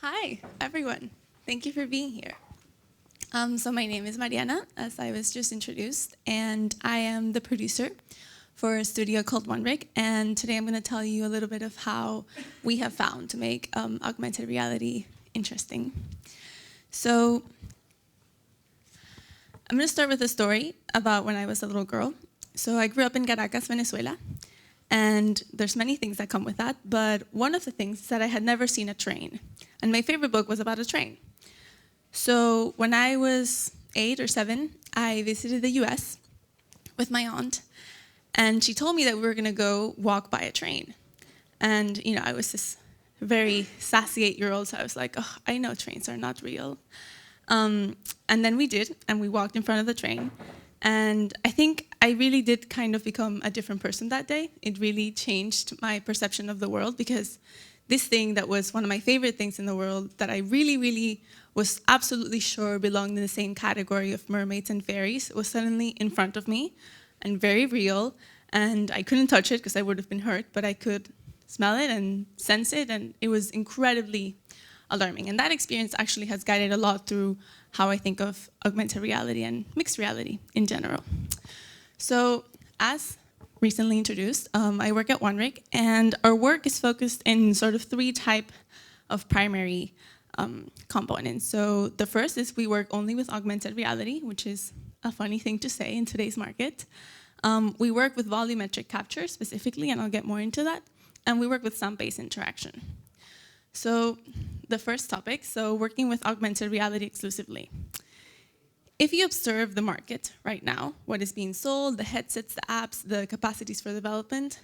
Hi, everyone. Thank you for being here. So my name is Mariana, as I was just introduced, and I am the producer for a studio called Volumetric. And today I'm going to tell you a little bit of how we have found to make augmented reality interesting. So I'm going to start with a story about when I was a little girl. So I grew up in Caracas, Venezuela, and there's many things that come with that, but one of the things is that I had never seen a train, and my favorite book was about a train. So when I was 8 or 7, I visited the US with my aunt, and she told me that we were gonna go walk by a train. And I was this very sassy 8-year-old, so I was like, oh, I know trains are not real. And then we did, and we walked in front of the train. And I think I really did kind of become a different person that day. It really changed my perception of the world, because this thing that was one of my favorite things in the world, that I really, really was absolutely sure belonged in the same category of mermaids and fairies, was suddenly in front of me and very real. And I couldn't touch it because I would have been hurt, but I could smell it and sense it, and it was incredibly alarming. And that experience actually has guided a lot through how I think of augmented reality and mixed reality in general. So as recently introduced, I work at Volumetric, and our work is focused in sort of 3 types of primary components. So the first is we work only with augmented reality, which is a funny thing to say in today's market. We work with volumetric capture specifically, and I'll get more into that. And we work with sound-based interaction. So the first topic, so working with augmented reality exclusively. If you observe the market right now, what is being sold, the headsets, the apps, the capacities for development,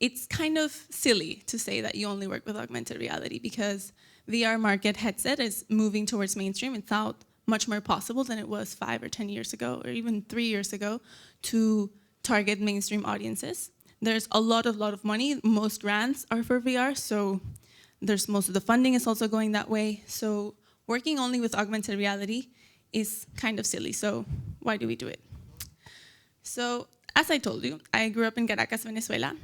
it's kind of silly to say that you only work with augmented reality, because VR market headset is moving towards mainstream. It's now much more possible than it was 5 or 10 years ago, or even 3 years ago, to target mainstream audiences. There's a lot of money. Most grants are for VR, so there's most of the funding is also going that way. So working only with augmented reality is kind of silly. So why do we do it? So as I told you, I grew up in Caracas, Venezuela.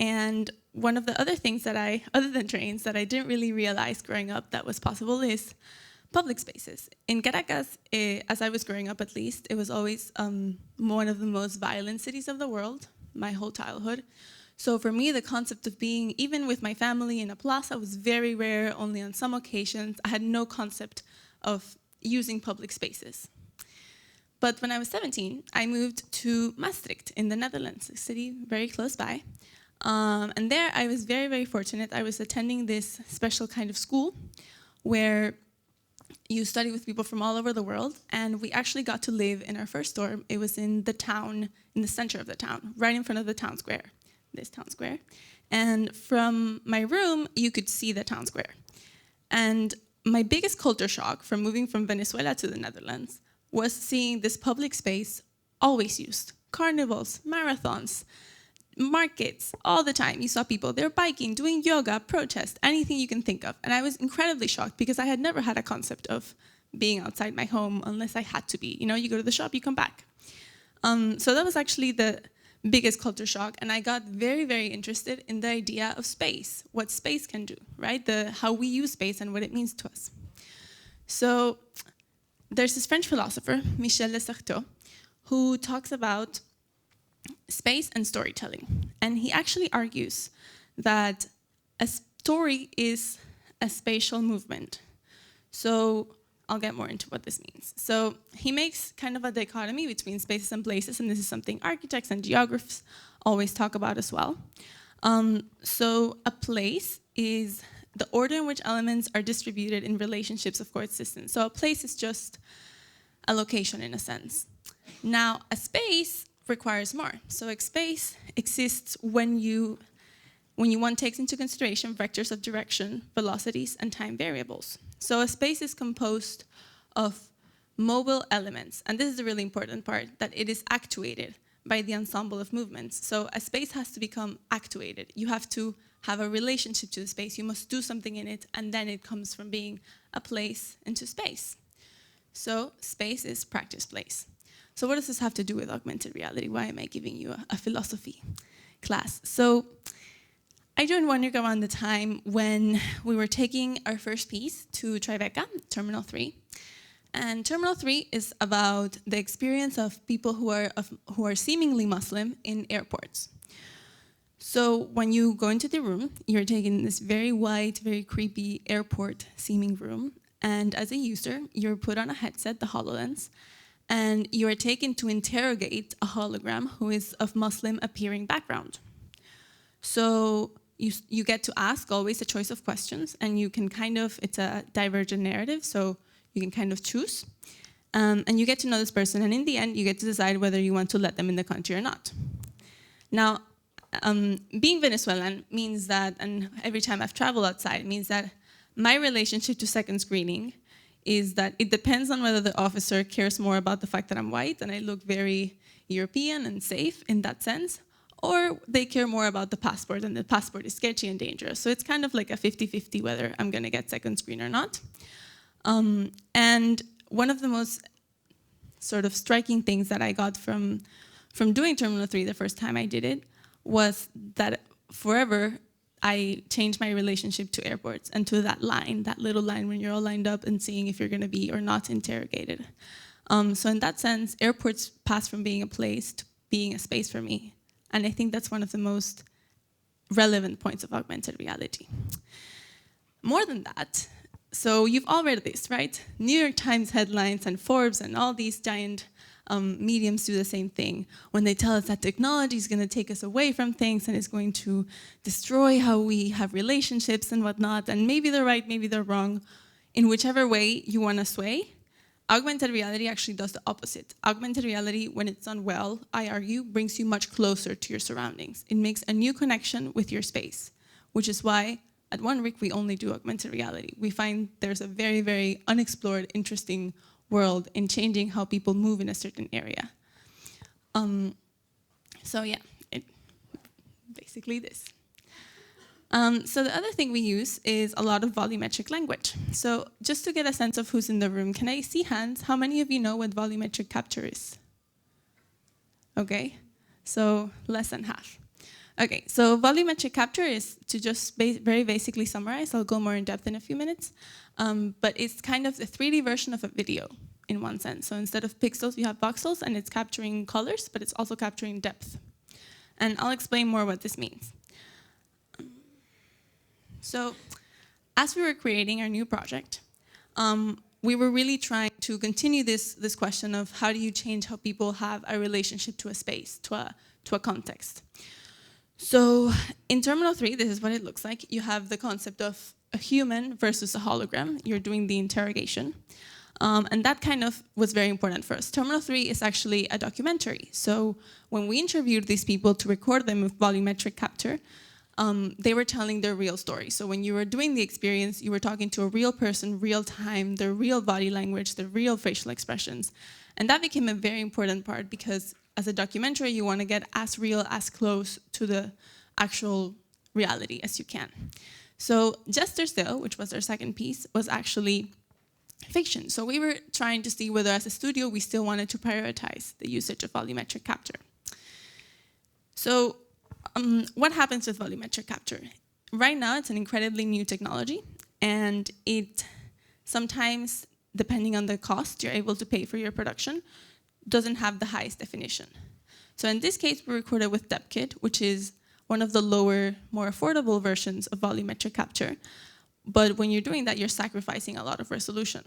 And one of the other things that other than trains, that I didn't really realize growing up that was possible is public spaces. In Caracas, as I was growing up at least, it was always one of the most violent cities of the world, my whole childhood. So for me, the concept of being, even with my family, in a plaza was very rare, only on some occasions. I had no concept of using public spaces. But when I was 17, I moved to Maastricht in the Netherlands, a city very close by. And there I was very, very fortunate. I was attending this special kind of school where you study with people from all over the world, and we actually got to live in our first dorm. It was in the town, in the center of the town, right in front of the town square. This town square. And from my room, you could see the town square. And my biggest culture shock from moving from Venezuela to the Netherlands was seeing this public space always used. Carnivals, marathons, markets, all the time. You saw people, they're biking, doing yoga, protest, anything you can think of. And I was incredibly shocked, because I had never had a concept of being outside my home unless I had to be. You go to the shop, you come back. So that was actually the biggest culture shock, and I got very, very interested in the idea of space, what space can do, right? How we use space and what it means to us. So there's this French philosopher, Michel de Certeau, who talks about space and storytelling. And he actually argues that a story is a spatial movement. So I'll get more into what this means. So he makes kind of a dichotomy between spaces and places, and this is something architects and geographers always talk about as well. So a place is the order in which elements are distributed in relationships of coexistence. So a place is just a location in a sense. Now, a space requires more. So a space exists when one takes into consideration vectors of direction, velocities, and time variables. So a space is composed of mobile elements, and this is the really important part, that it is actuated by the ensemble of movements. So a space has to become actuated. You have to have a relationship to the space. You must do something in it, and then it comes from being a place into space. So space is practice place. So what does this have to do with augmented reality? Why am I giving you a philosophy class? So I joined Wonder around the time when we were taking our first piece to Tribeca, Terminal 3. And Terminal 3 is about the experience of people who are seemingly Muslim in airports. So when you go into the room, you're taken in this very white, very creepy airport-seeming room. And as a user, you're put on a headset, the HoloLens, and you are taken to interrogate a hologram who is of Muslim-appearing background. So you get to ask always a choice of questions, and you can it's a divergent narrative, so you can kind of choose. And you get to know this person, and in the end, you get to decide whether you want to let them in the country or not. Now, being Venezuelan means that, and every time I've traveled outside, means that my relationship to second screening is that it depends on whether the officer cares more about the fact that I'm white and I look very European and safe in that sense, or they care more about the passport and the passport is sketchy and dangerous. So it's kind of like a 50-50 whether I'm gonna get second screen or not. And one of the most sort of striking things that I got from doing Terminal 3 the first time I did it was that forever I changed my relationship to airports and to that line, that little line when you're all lined up and seeing if you're going to be or not interrogated. So in that sense, airports pass from being a place to being a space for me. And I think that's one of the most relevant points of augmented reality. More than that, so you've all read this, right? New York Times headlines and Forbes and all these giant mediums do the same thing when they tell us that technology is going to take us away from things and is going to destroy how we have relationships and whatnot, and maybe they're right, maybe they're wrong. In whichever way you want to sway, augmented reality actually does the opposite. Augmented reality, when it's done well, I argue, brings you much closer to your surroundings. It makes a new connection with your space, which is why at One Rig we only do augmented reality. We find there's a very, very unexplored, interesting world in changing how people move in a certain area. So yeah, basically this. So the other thing we use is a lot of volumetric language. So just to get a sense of who's in the room, can I see hands? How many of you know what volumetric capture is? Okay, so less than half. Okay, so volumetric capture is, to just very basically summarize, I'll go more in depth in a few minutes, but it's kind of the 3D version of a video in one sense. So instead of pixels, you have voxels, and it's capturing colors, but it's also capturing depth. And I'll explain more what this means. So as we were creating our new project, we were really trying to continue this question of how do you change how people have a relationship to a space, to a context. So in Terminal 3, this is what it looks like. You have the concept of a human versus a hologram. You're doing the interrogation. And that kind of was very important for us. Terminal 3 is actually a documentary. So when we interviewed these people to record them with volumetric capture, they were telling their real story. So when you were doing the experience, you were talking to a real person, real time, their real body language, their real facial expressions. And that became a very important part because as a documentary, you want to get as real, as close to the actual reality as you can. So Jester Still, which was our second piece, was actually fiction. So we were trying to see whether as a studio we still wanted to prioritize the usage of volumetric capture. So what happens with volumetric capture? Right now it's an incredibly new technology, and it sometimes, depending on the cost you're able to pay for your production, doesn't have the highest definition. So in this case we recorded with DepKit, which is one of the lower, more affordable versions of volumetric capture. But when you're doing that, you're sacrificing a lot of resolution.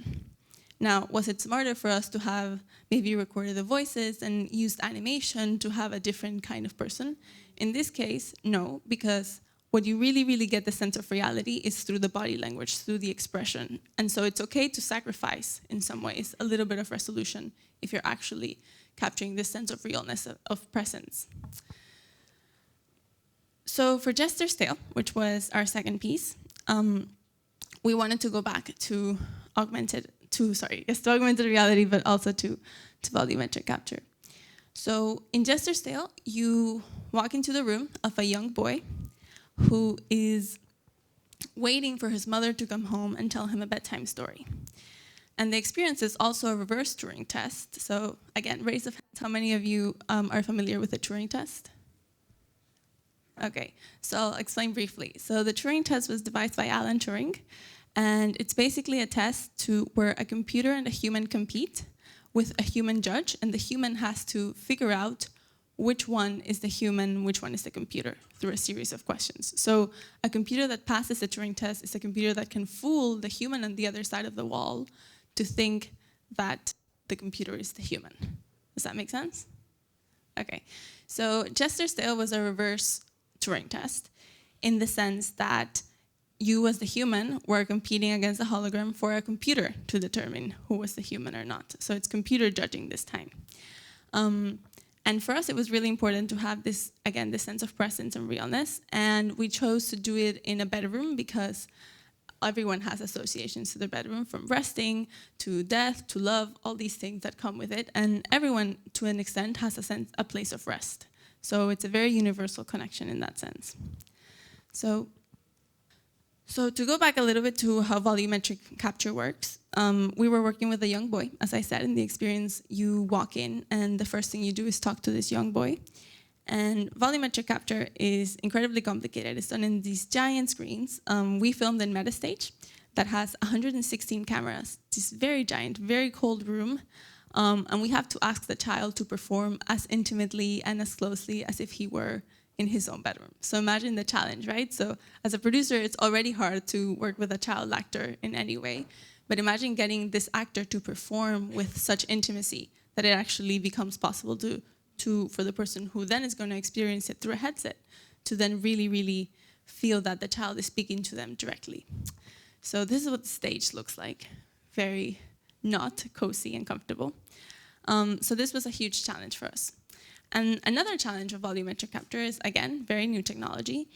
Now, was it smarter for us to have maybe recorded the voices and used animation to have a different kind of person? In this case, no, because what you really, really get the sense of reality is through the body language, through the expression. And so it's okay to sacrifice, in some ways, a little bit of resolution if you're actually capturing this sense of realness, of presence. So for Jester Still, which was our second piece, we wanted to go back to augmented reality, but also to volumetric capture. So in Jester Still, you walk into the room of a young boy who is waiting for his mother to come home and tell him a bedtime story. And the experience is also a reverse Turing test. So again, raise of hands, how many of you are familiar with the Turing test? Okay, so I'll explain briefly. So the Turing test was devised by Alan Turing, and it's basically a test where a computer and a human compete with a human judge, and the human has to figure out which one is the human, which one is the computer, through a series of questions. So a computer that passes the Turing test is a computer that can fool the human on the other side of the wall to think that the computer is the human. Does that make sense? Okay, so Chester's tale was a reverse Turing test in the sense that you as the human were competing against a hologram for a computer to determine who was the human or not. So it's computer judging this time. And for us, it was really important to have this, again, this sense of presence and realness. And we chose to do it in a bedroom because everyone has associations to their bedroom, from resting to death to love, all these things that come with it. And everyone, to an extent, has a place of rest. So it's a very universal connection in that sense. So to go back a little bit to how volumetric capture works, we were working with a young boy. As I said, in the experience, you walk in, and the first thing you do is talk to this young boy. And volumetric capture is incredibly complicated. It's done in these giant screens. We filmed in Metastage that has 116 cameras, this very giant, very cold room. And we have to ask the child to perform as intimately and as closely as if he were in his own bedroom. So imagine the challenge, right? So as a producer, it's already hard to work with a child actor in any way. But imagine getting this actor to perform with such intimacy that it actually becomes possible for the person who then is going to experience it through a headset to then really, really feel that the child is speaking to them directly. So this is what the stage looks like. Very not cozy and comfortable. So this was a huge challenge for us. And another challenge of volumetric capture is, again, very new technology.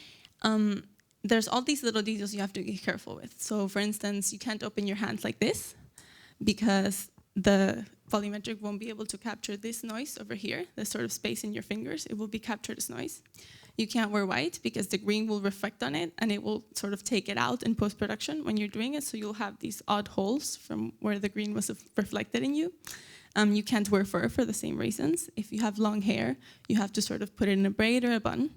There's all these little details you have to be careful with. So for instance, you can't open your hands like this because the volumetric won't be able to capture this noise over here, the sort of space in your fingers. It will be captured as noise. You can't wear white because the green will reflect on it and it will sort of take it out in post-production when you're doing it. So you'll have these odd holes from where the green was reflected in you. You can't wear fur for the same reasons. If you have long hair, you have to sort of put it in a braid or a bun.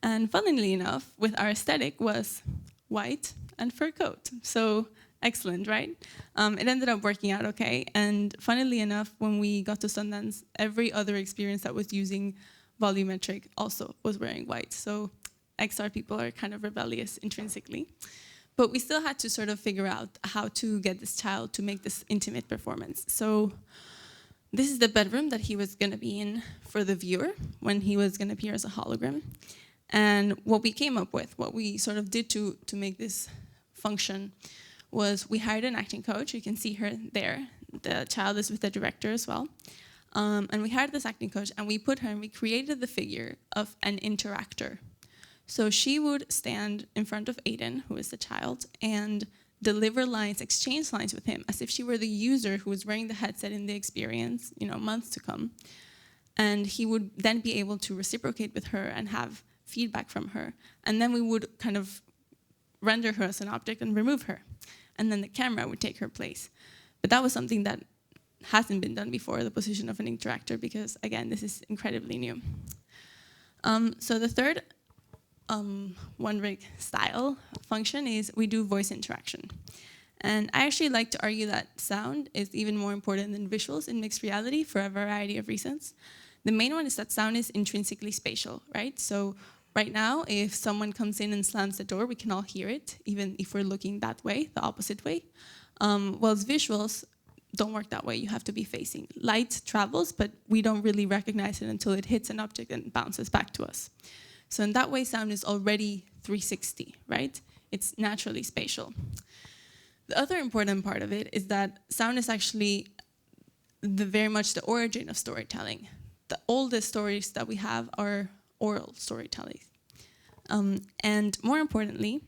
And funnily enough, with our aesthetic was white and fur coat. So excellent, right? It ended up working out okay. And funnily enough, when we got to Sundance, every other experience that was using volumetric also was wearing white. So XR people are kind of rebellious intrinsically. But we still had to sort of figure out how to get this child to make this intimate performance. So this is the bedroom that he was going to be in for the viewer when he was going to appear as a hologram. And what we came up with, what we sort of did to make this function, was we hired an acting coach. You can see her there. The child is with the director as well. And we hired this acting coach, and we put her, and we created the figure of an interactor. So she would stand in front of Aiden, who is the child, and deliver lines, exchange lines with him, as if she were the user who was wearing the headset in the experience, months to come. And he would then be able to reciprocate with her and have feedback from her. And then we would kind of render her as an object and remove her. And then the camera would take her place. But that was something that hasn't been done before, the position of an interactor, because again, this is incredibly new. So the third one rig style function is we do voice interaction. And I actually like to argue that sound is even more important than visuals in mixed reality for a variety of reasons. The main one is that sound is intrinsically spatial, right? So right now, if someone comes in and slams the door, we can all hear it, even if we're looking that way, the opposite way. Whilst visuals don't work that way. You have to be facing. Light travels, but we don't really recognize it until it hits an object and bounces back to us. So in that way, sound is already 360, right? It's naturally spatial. The other important part of it is that sound is actually very much the origin of storytelling. The oldest stories that we have are oral storytelling. And more importantly,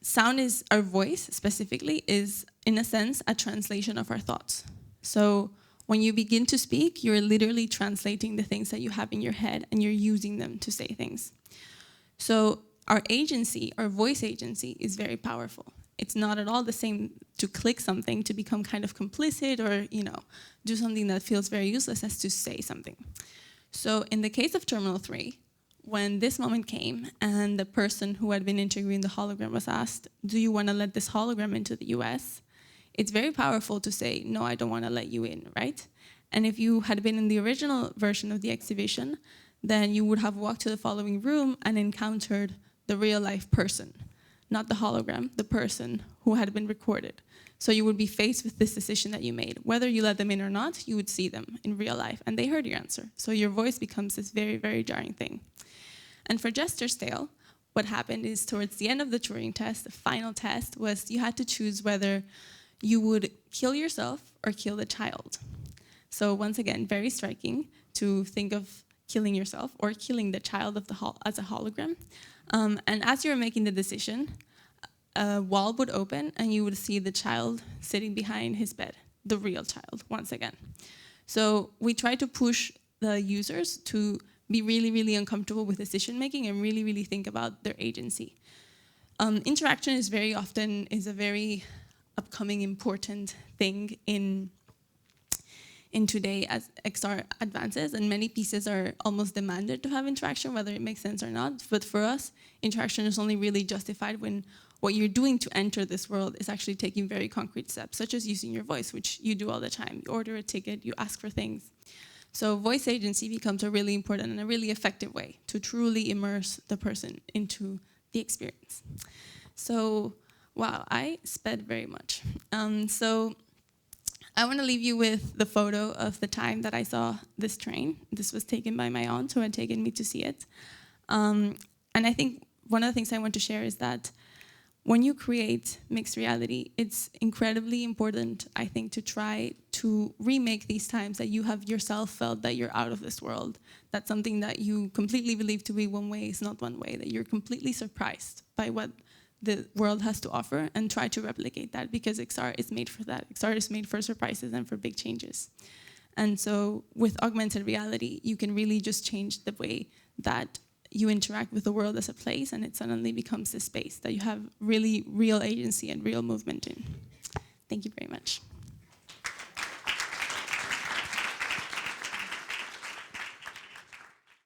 sound is, our voice specifically, is in a sense a translation of our thoughts. So when you begin to speak, you're literally translating the things that you have in your head and you're using them to say things. So our agency, our voice agency, is very powerful. It's not at all the same to click something to become kind of complicit or, do something that feels very useless as to say something. So in the case of Terminal 3, when this moment came and the person who had been interviewing the hologram was asked, do you want to let this hologram into the US? It's very powerful to say, no, I don't want to let you in, right? And if you had been in the original version of the exhibition, then you would have walked to the following room and encountered the real life person, not the hologram, the person who had been recorded. So you would be faced with this decision that you made. Whether you let them in or not, you would see them in real life, and they heard your answer. So your voice becomes this very, very jarring thing. And for Jester's Tale, what happened is towards the end of the Turing test, the final test, was you had to choose whether you would kill yourself or kill the child. So once again, very striking to think of killing yourself or killing the child of as a hologram. And as you were making the decision, a wall would open and you would see the child sitting behind his bed, the real child, once again. So we try to push the users to be really, really uncomfortable with decision making and really, really think about their agency. Interaction is a very upcoming important thing in today as XR advances, and many pieces are almost demanded to have interaction, whether it makes sense or not. But for us, interaction is only really justified when what you're doing to enter this world is actually taking very concrete steps, such as using your voice, which you do all the time. You order a ticket, you ask for things. So voice agency becomes a really important and a really effective way to truly immerse the person into the experience. So, wow, I sped very much. So I want to leave you with the photo of the time that I saw this train. This was taken by my aunt who had taken me to see it. And I think one of the things I want to share is that when you create mixed reality, it's incredibly important, I think, to try to remake these times that you have yourself felt that you're out of this world, that something that you completely believe to be one way is not one way, that you're completely surprised by what the world has to offer, and try to replicate that, because XR is made for that. XR is made for surprises and for big changes. And so with augmented reality, you can really just change the way that you interact with the world as a place, and it suddenly becomes a space that you have really real agency and real movement in. Thank you very much.